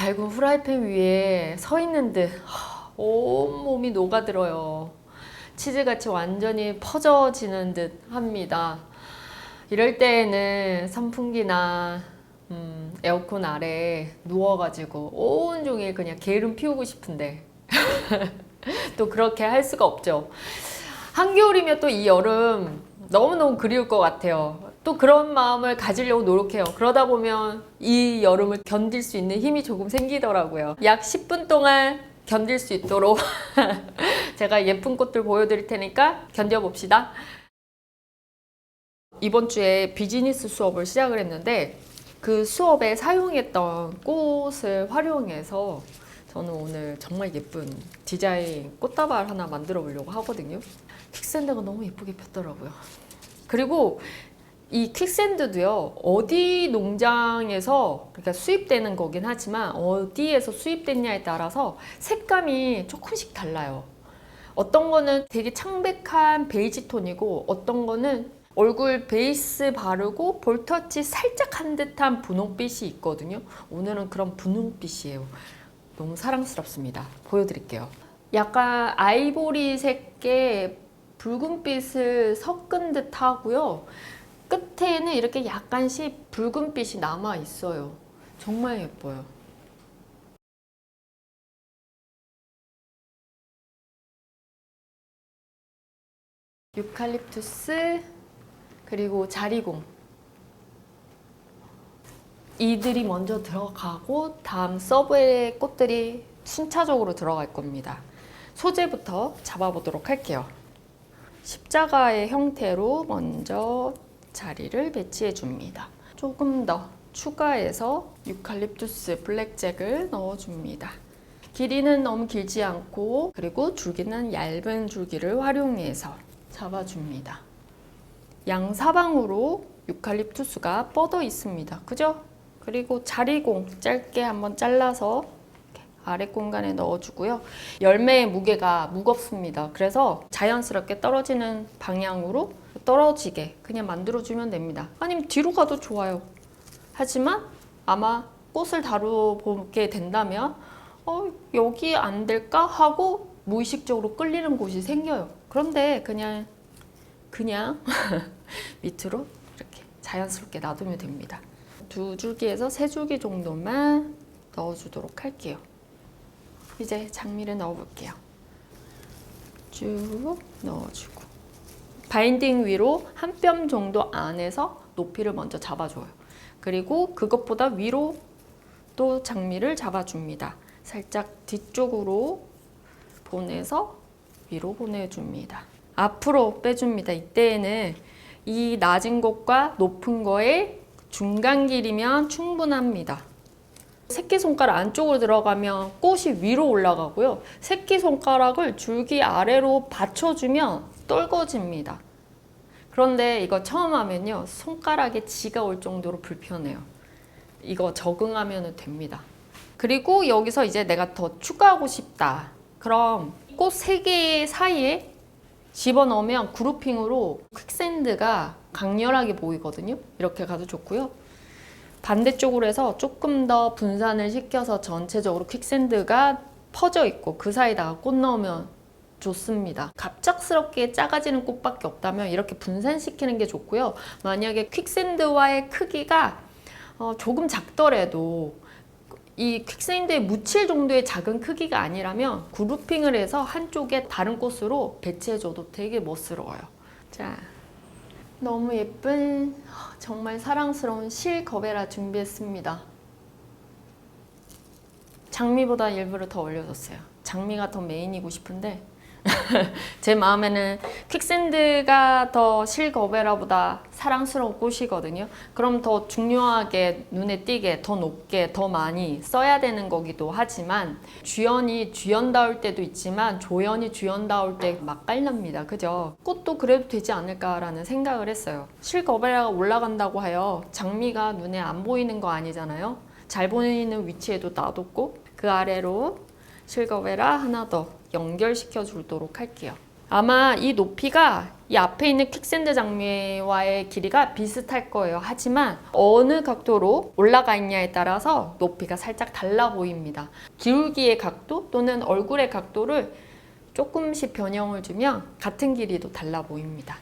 달군 후라이팬 위에 서 있는 듯 온몸이 녹아들어요. 치즈같이 완전히 퍼져지는 듯 합니다. 이럴 때에는 선풍기나 에어컨 아래에 누워가지고 온종일 그냥 게으름 피우고 싶은데 또 그렇게 할 수가 없죠. 한겨울이면 또 이 여름 너무너무 그리울 것 같아요. 또 그런 마음을 가지려고 노력해요. 그러다 보면 이 여름을 견딜 수 있는 힘이 조금 생기더라고요. 약 10분 동안 견딜 수 있도록 제가 예쁜 꽃들 보여드릴 테니까 견뎌봅시다. 이번 주에 비즈니스 수업을 시작을 했는데 그 수업에 사용했던 꽃을 활용해서 저는 오늘 정말 예쁜 디자인 꽃다발 하나 만들어 보려고 하거든요. 퀵샌드가 너무 예쁘게 폈더라고요. 그리고 이 퀵샌드도요, 어디 농장에서 그러니까 수입되는 거긴 하지만 어디에서 수입됐냐에 따라서 색감이 조금씩 달라요. 어떤 거는 되게 창백한 베이지 톤이고 어떤 거는 얼굴 베이스 바르고 볼터치 살짝 한 듯한 분홍빛이 있거든요. 오늘은 그런 분홍빛이에요. 너무 사랑스럽습니다. 보여드릴게요. 약간 아이보리색의 붉은빛을 섞은 듯 하고요. 끝에는 이렇게 약간씩 붉은빛이 남아 있어요. 정말 예뻐요. 유칼립투스 그리고 자리공 이들이 먼저 들어가고 다음 서브의 꽃들이 순차적으로 들어갈 겁니다. 소재부터 잡아보도록 할게요. 십자가의 형태로 먼저 자리를 배치해 줍니다. 조금 더 추가해서 유칼립투스 블랙잭을 넣어줍니다. 길이는 너무 길지 않고 그리고 줄기는 얇은 줄기를 활용해서 잡아줍니다. 양사방으로 유칼립투스가 뻗어 있습니다. 그죠? 그리고 자리공 짧게 한번 잘라서 아래 공간에 넣어주고요. 열매의 무게가 무겁습니다. 그래서 자연스럽게 떨어지는 방향으로 떨어지게 그냥 만들어주면 됩니다. 아니면 뒤로 가도 좋아요. 하지만 아마 꽃을 다뤄보게 된다면 여기 안 될까 하고 무의식적으로 끌리는 곳이 생겨요. 그런데 그냥 밑으로 이렇게 자연스럽게 놔두면 됩니다. 2줄기에서 3줄기 정도만 넣어주도록 할게요. 이제 장미를 넣어볼게요. 쭉 넣어주고 바인딩 위로 한 뼘 정도 안에서 높이를 먼저 잡아줘요. 그리고 그것보다 위로 또 장미를 잡아줍니다. 살짝 뒤쪽으로 보내서 위로 보내줍니다. 앞으로 빼줍니다. 이때에는 이 낮은 곳과 높은 거의 중간 길이면 충분합니다. 새끼손가락 안쪽으로 들어가면 꽃이 위로 올라가고요. 새끼손가락을 줄기 아래로 받쳐주면 떨궈집니다. 그런데 이거 처음 하면요. 손가락에 지가 올 정도로 불편해요. 이거 적응하면 됩니다. 그리고 여기서 이제 내가 더 추가하고 싶다. 그럼 꽃 3개 사이에 집어넣으면 그루핑으로 퀵샌드가 강렬하게 보이거든요. 이렇게 가도 좋고요. 반대쪽으로 해서 조금 더 분산을 시켜서 전체적으로 퀵샌드가 퍼져 있고 그 사이에다가 꽃 넣으면 좋습니다. 갑작스럽게 작아지는 꽃밖에 없다면 이렇게 분산시키는 게 좋고요. 만약에 퀵샌드와의 크기가 조금 작더라도 이 퀵샌드에 묻힐 정도의 작은 크기가 아니라면 그루핑을 해서 한쪽에 다른 꽃으로 배치해줘도 되게 멋스러워요. 자, 너무 예쁜 정말 사랑스러운 실거베라 준비했습니다. 장미보다 일부러 더 올려줬어요. 장미가 더 메인이고 싶은데 제 마음에는 퀵샌드가 더 실거베라보다 사랑스러운 꽃이거든요. 그럼 더 중요하게 눈에 띄게 더 높게 더 많이 써야 되는 거기도 하지만 주연이 주연다울 때도 있지만 조연이 주연다울 때 맛깔납니다. 그죠? 꽃도 그래도 되지 않을까라는 생각을 했어요. 실거베라가 올라간다고 하여 장미가 눈에 안 보이는 거 아니잖아요. 잘 보이는 위치에도 놔뒀고 그 아래로 실거베라 하나 더 연결시켜 주도록 할게요. 아마 이 높이가 이 앞에 있는 퀵샌드 장미와의 길이가 비슷할 거예요. 하지만 어느 각도로 올라가 있냐에 따라서 높이가 살짝 달라 보입니다. 기울기의 각도 또는 얼굴의 각도를 조금씩 변형을 주면 같은 길이도 달라 보입니다.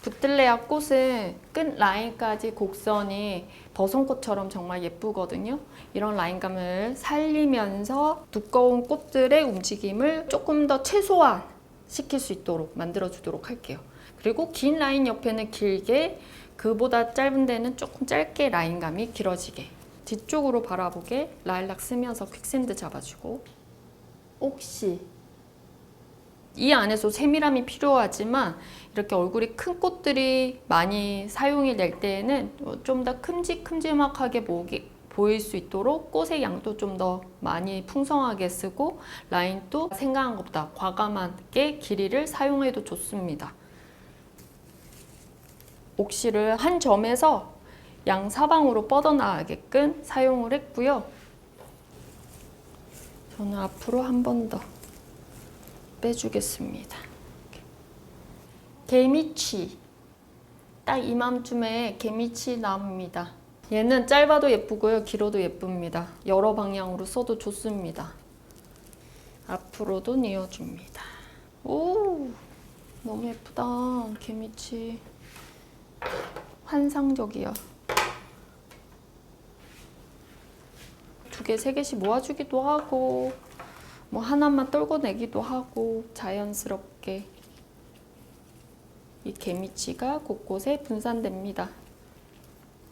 붓들레아 꽃은 끝 라인까지 곡선이 버선꽃처럼 정말 예쁘거든요. 이런 라인감을 살리면서 두꺼운 꽃들의 움직임을 조금 더 최소화 시킬 수 있도록 만들어 주도록 할게요. 그리고 긴 라인 옆에는 길게, 그보다 짧은 데는 조금 짧게 라인감이 길어지게, 뒤쪽으로 바라보게 라일락 쓰면서 퀵샌드 잡아주고, 혹시 이 안에서 세밀함이 필요하지만 이렇게 얼굴이 큰 꽃들이 많이 사용이 될 때에는 좀 더 큼직큼직하게 보일 수 있도록 꽃의 양도 좀 더 많이 풍성하게 쓰고 라인도 생각한 것보다 과감하게 길이를 사용해도 좋습니다. 옥시를 한 점에서 양사방으로 뻗어나가게끔 사용을 했고요. 저는 앞으로 한 번 더 빼주겠습니다. 개미치, 딱 이맘쯤에 개미치 나옵니다. 얘는 짧아도 예쁘고요, 길어도 예쁩니다. 여러 방향으로 써도 좋습니다. 앞으로도 뉘어줍니다. 오, 너무 예쁘다. 개미치 환상적이야. 2개, 3개씩 모아주기도 하고 뭐 하나만 떨궈내기도 하고 자연스럽게 이 개미치가 곳곳에 분산됩니다.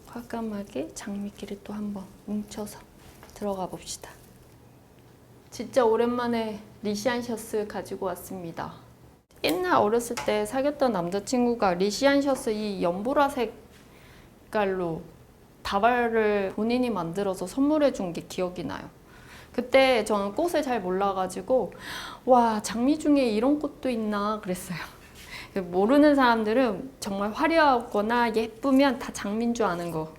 과감하게 장미끼를 또 한번 뭉쳐서 들어가 봅시다. 진짜 오랜만에 리시안셔스 가지고 왔습니다. 옛날 어렸을 때 사귀었던 남자친구가 리시안셔스 이 연보라 색깔로 다발을 본인이 만들어서 선물해 준 게 기억이 나요. 그때 저는 꽃을 잘 몰라가지고 와, 장미 중에 이런 꽃도 있나 그랬어요. 모르는 사람들은 정말 화려하거나 예쁘면 다 장미인 줄 아는 거.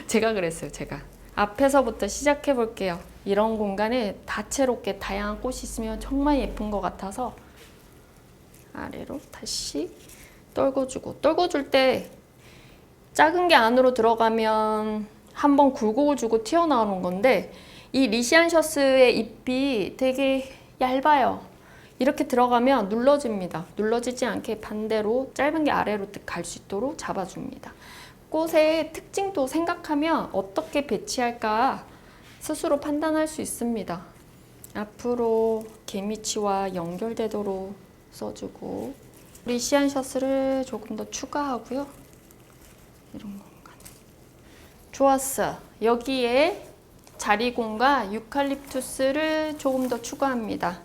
제가 그랬어요. 제가 앞에서부터 시작해 볼게요. 이런 공간에 다채롭게 다양한 꽃이 있으면 정말 예쁜 것 같아서 아래로 다시 떨궈주고, 떨궈줄 때 작은 게 안으로 들어가면 한번 굴곡을 주고 튀어나오는 건데 이 리시안셔스의 잎이 되게 얇아요. 이렇게 들어가면 눌러집니다. 눌러지지 않게 반대로 짧은 게 아래로 갈 수 있도록 잡아줍니다. 꽃의 특징도 생각하면 어떻게 배치할까 스스로 판단할 수 있습니다. 앞으로 개미치와 연결되도록 써주고, 리시안셔스를 조금 더 추가하고요. 이런 공간. 좋았어. 여기에 자리공과 유칼립투스를 조금 더 추가합니다.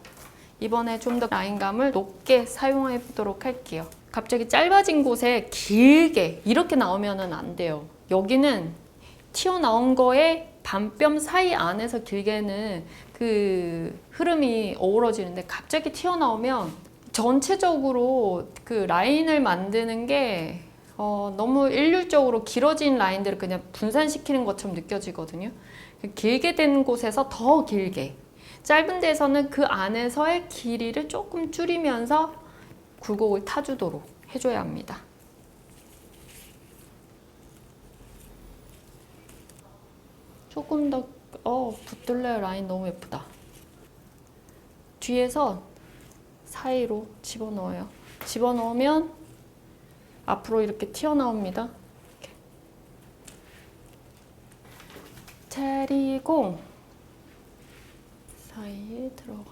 이번에 좀 더 라인감을 높게 사용해 보도록 할게요. 갑자기 짧아진 곳에 길게 이렇게 나오면 안 돼요. 여기는 튀어나온 거에 반뼘 사이 안에서 길게는 그 흐름이 어우러지는데 갑자기 튀어나오면 전체적으로 그 라인을 만드는 게 너무 일률적으로 길어진 라인들을 그냥 분산시키는 것처럼 느껴지거든요. 길게 된 곳에서 더 길게, 짧은 데서는 그 안에서의 길이를 조금 줄이면서 굴곡을 타주도록 해줘야 합니다. 조금 더 붓들레 라인 너무 예쁘다. 뒤에서 사이로 집어넣어요. 집어넣으면 앞으로 이렇게 튀어나옵니다. 이렇게. 자리공 사이에 들어가고,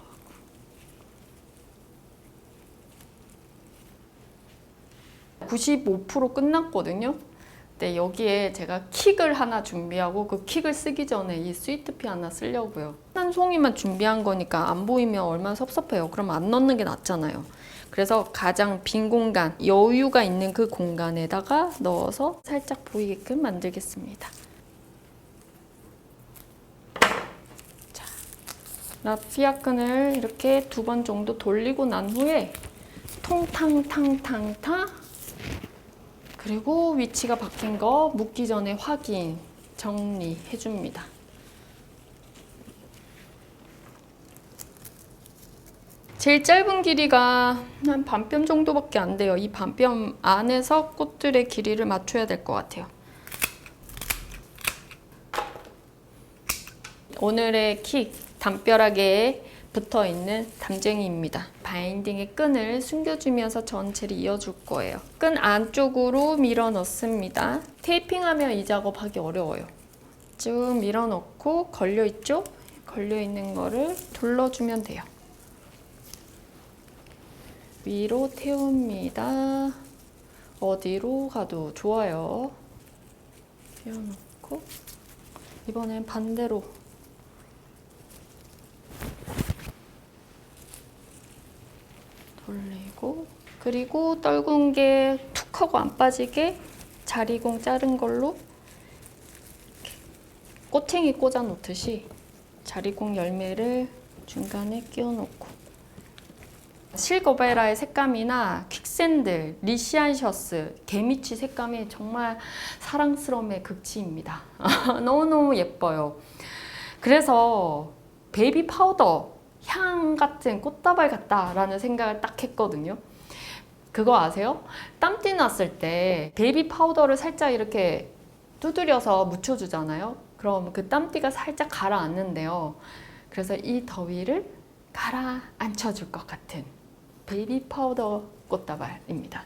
95% 끝났거든요. 근데 여기에 제가 킥을 하나 준비하고 그 킥을 쓰기 전에 이 스위트피 하나 쓰려고요. 한 송이만 준비한 거니까 안 보이면 얼마나 섭섭해요. 그럼 안 넣는 게 낫잖아요. 그래서 가장 빈 공간, 여유가 있는 그 공간에다가 넣어서 살짝 보이게끔 만들겠습니다. 자, 라피아끈을 이렇게 2번 정도 돌리고 난 후에 통탕탕탕탕, 그리고 위치가 바뀐 거 묶기 전에 확인. 정리해줍니다. 제일 짧은 길이가 한 반뼘 정도밖에 안 돼요. 이 반뼘 안에서 꽃들의 길이를 맞춰야 될 것 같아요. 오늘의 킥, 담벼락에 붙어있는 담쟁이입니다. 바인딩의 끈을 숨겨주면서 전체를 이어줄 거예요. 끈 안쪽으로 밀어 넣습니다. 테이핑하면 이 작업하기 어려워요. 쭉 밀어 넣고 걸려있죠? 걸려있는 거를 둘러주면 돼요. 위로 태웁니다. 어디로 가도 좋아요. 띄워놓고 이번엔 반대로 돌리고, 그리고 떨군 게 툭 하고 안 빠지게 자리공 자른 걸로 꽃챙이 꽂아 놓듯이 자리공 열매를 중간에 끼워 놓고, 실거베라의 색감이나 퀵샌들, 리시안셔스, 개미치 색감이 정말 사랑스러움의 극치입니다. 너무너무 예뻐요. 그래서 베이비 파우더 향 같은 꽃다발 같다라는 생각을 딱 했거든요. 그거 아세요? 땀띠 났을 때 베이비 파우더를 살짝 이렇게 두드려서 묻혀주잖아요. 그럼 그 땀띠가 살짝 가라앉는데요. 그래서 이 더위를 가라앉혀줄 것 같은 베이비 파우더 꽃다발입니다.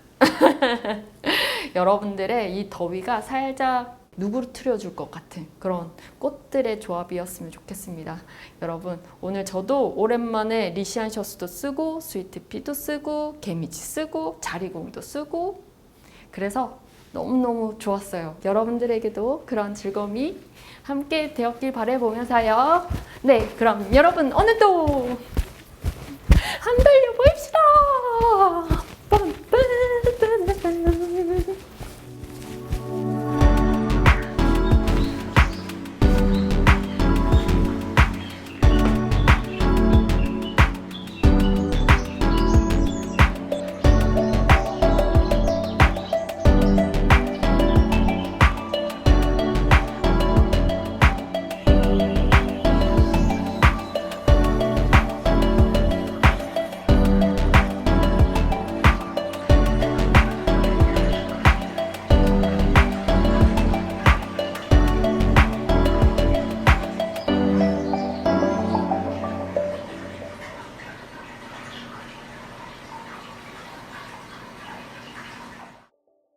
여러분들의 이 더위가 살짝 누그러뜨려 줄 것 같은 그런 꽃들의 조합이었으면 좋겠습니다. 여러분, 오늘 저도 오랜만에 리시안셔스도 쓰고 스위트피도 쓰고 개미치 쓰고 자리공도 쓰고, 그래서 너무너무 좋았어요. 여러분들에게도 그런 즐거움이 함께 되었길 바라보면서요. 네, 그럼 여러분 오늘도